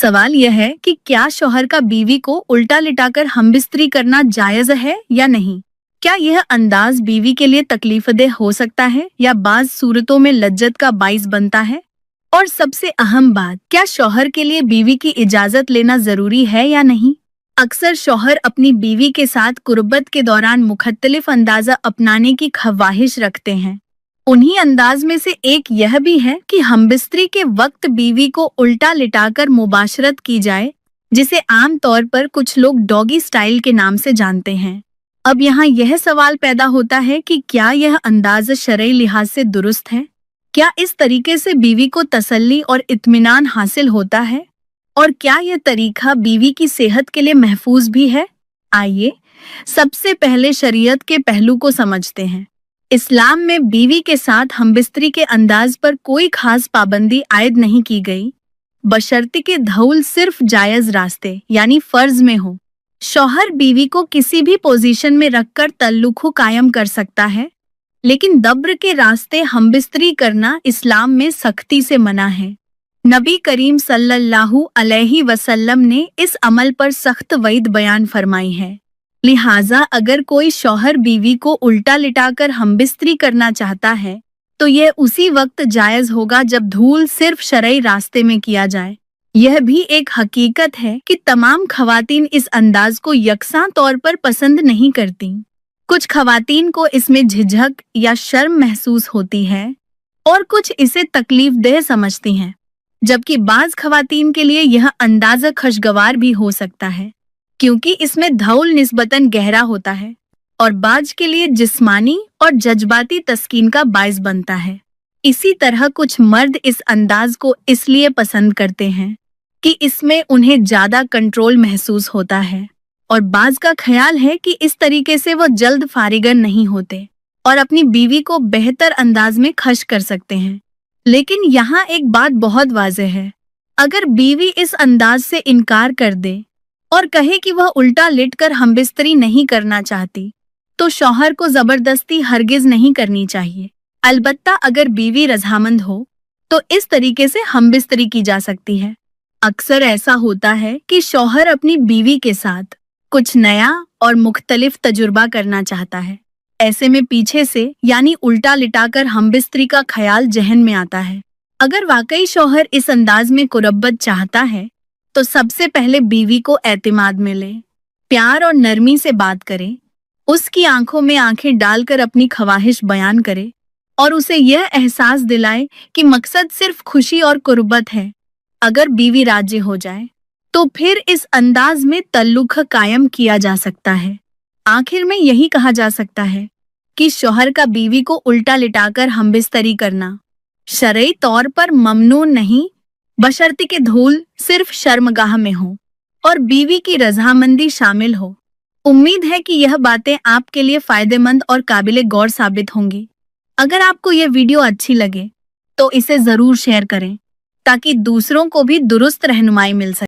सवाल यह है कि क्या शौहर का बीवी को उल्टा लिटाकर हमबिस्तरी करना जायज है या नहीं। क्या यह अंदाज बीवी के लिए तकलीफदेह हो सकता है या बाज सूरतों में लज्जत का बाइस बनता है। और सबसे अहम बात, क्या शौहर के लिए बीवी की इजाजत लेना जरूरी है या नहीं। अक्सर शौहर अपनी बीवी के साथ कुर्बत के दौरान मुख्तलिफ अंदाजा अपनाने की ख्वाहिश रखते हैं। उन्हीं अंदाज में से एक यह भी है कि हमबिस्तरी के वक्त बीवी को उल्टा लिटाकर मुबाशरत की जाए, जिसे आम तौर पर कुछ लोग डॉगी स्टाइल के नाम से जानते हैं। अब यहाँ यह सवाल पैदा होता है कि क्या यह अंदाज शरई लिहाज से दुरुस्त है। क्या इस तरीके से बीवी को तसल्ली और इत्मीनान हासिल होता है, और क्या यह तरीका बीवी की सेहत के लिए महफूज भी है। आइए सबसे पहले शरीयत के पहलू को समझते हैं। इस्लाम में बीवी के साथ हमबिस्तरी के अंदाज पर कोई खास पाबंदी आयद नहीं की गई, बशर्ते के धौल सिर्फ जायज रास्ते यानी फर्ज में हो। शौहर बीवी को किसी भी पोजीशन में रखकर तल्लुक कायम कर सकता है, लेकिन दब्र के रास्ते हमबिस्तरी करना इस्लाम में सख्ती से मना है। नबी करीम सल्लल्लाहु अलैहि वसल्लम ने इस अमल पर सख्त वईद बयान फरमाई है। लिहाजा अगर कोई शौहर बीवी को उल्टा लिटाकर हमबिस्तरी करना चाहता है तो यह उसी वक्त जायज होगा जब धूल सिर्फ शरई रास्ते में किया जाए। यह भी एक हकीकत है कि तमाम खवातीन इस अंदाज को यकसां तौर पर पसंद नहीं करती। कुछ खवातीन को इसमें झिझक या शर्म महसूस होती है और कुछ इसे तकलीफदेह समझती हैं, जबकि बाज खवातीन के लिए यह अंदाज़ा खुशगवार भी हो सकता है, क्योंकि इसमें धौल निस्बतन गहरा होता है और बाज के लिए जिस्मानी और जज्बाती तस्कीन का बाइस बनता है। इसी तरह कुछ मर्द इस अंदाज को इसलिए पसंद करते हैं कि इसमें उन्हें ज्यादा कंट्रोल महसूस होता है, और बाज का ख्याल है कि इस तरीके से वो जल्द फारिगन नहीं होते और अपनी बीवी को बेहतर अंदाज में खुश कर सकते हैं। लेकिन यहाँ एक बात बहुत वाज़ेह है, अगर बीवी इस अंदाज से इनकार कर दे और कहे कि वह उल्टा लेटकर हमबिस्तरी नहीं करना चाहती, तो शौहर को जबरदस्ती हरगिज नहीं करनी चाहिए। अलबत्ता अगर बीवी रजामंद हो तो इस तरीके से हमबिस्तरी की जा सकती है। अक्सर ऐसा होता है कि शौहर अपनी बीवी के साथ कुछ नया और मुख्तलिफ तजुर्बा करना चाहता है। ऐसे में पीछे से यानी उल्टा लिटाकर हमबिस्तरी का ख्याल जहन में आता है। अगर वाकई शौहर इस अंदाज में कुर्बत चाहता है तो सबसे पहले बीवी को एतमाद में ले, प्यार और नरमी से बात करे, उसकी आंखों में आंखें डालकर अपनी ख्वाहिश बयान करे और उसे यह एहसास दिलाए कि मकसद सिर्फ खुशी और कुर्बत है। अगर बीवी राजी हो जाए तो फिर इस अंदाज में तल्लुक कायम किया जा सकता है। आखिर में यही कहा जा सकता है कि शौहर का बीवी को उल्टा लिटाकर हमबिस्तरी करना शरई तौर पर ममनून नहीं, बशर्ते के धूल सिर्फ शर्मगाह में हो और बीवी की रजामंदी शामिल हो। उम्मीद है कि यह बातें आपके लिए फायदेमंद और काबिले गौर साबित होंगी। अगर आपको यह वीडियो अच्छी लगे तो इसे जरूर शेयर करें ताकि दूसरों को भी दुरुस्त रहनुमाई मिल सके।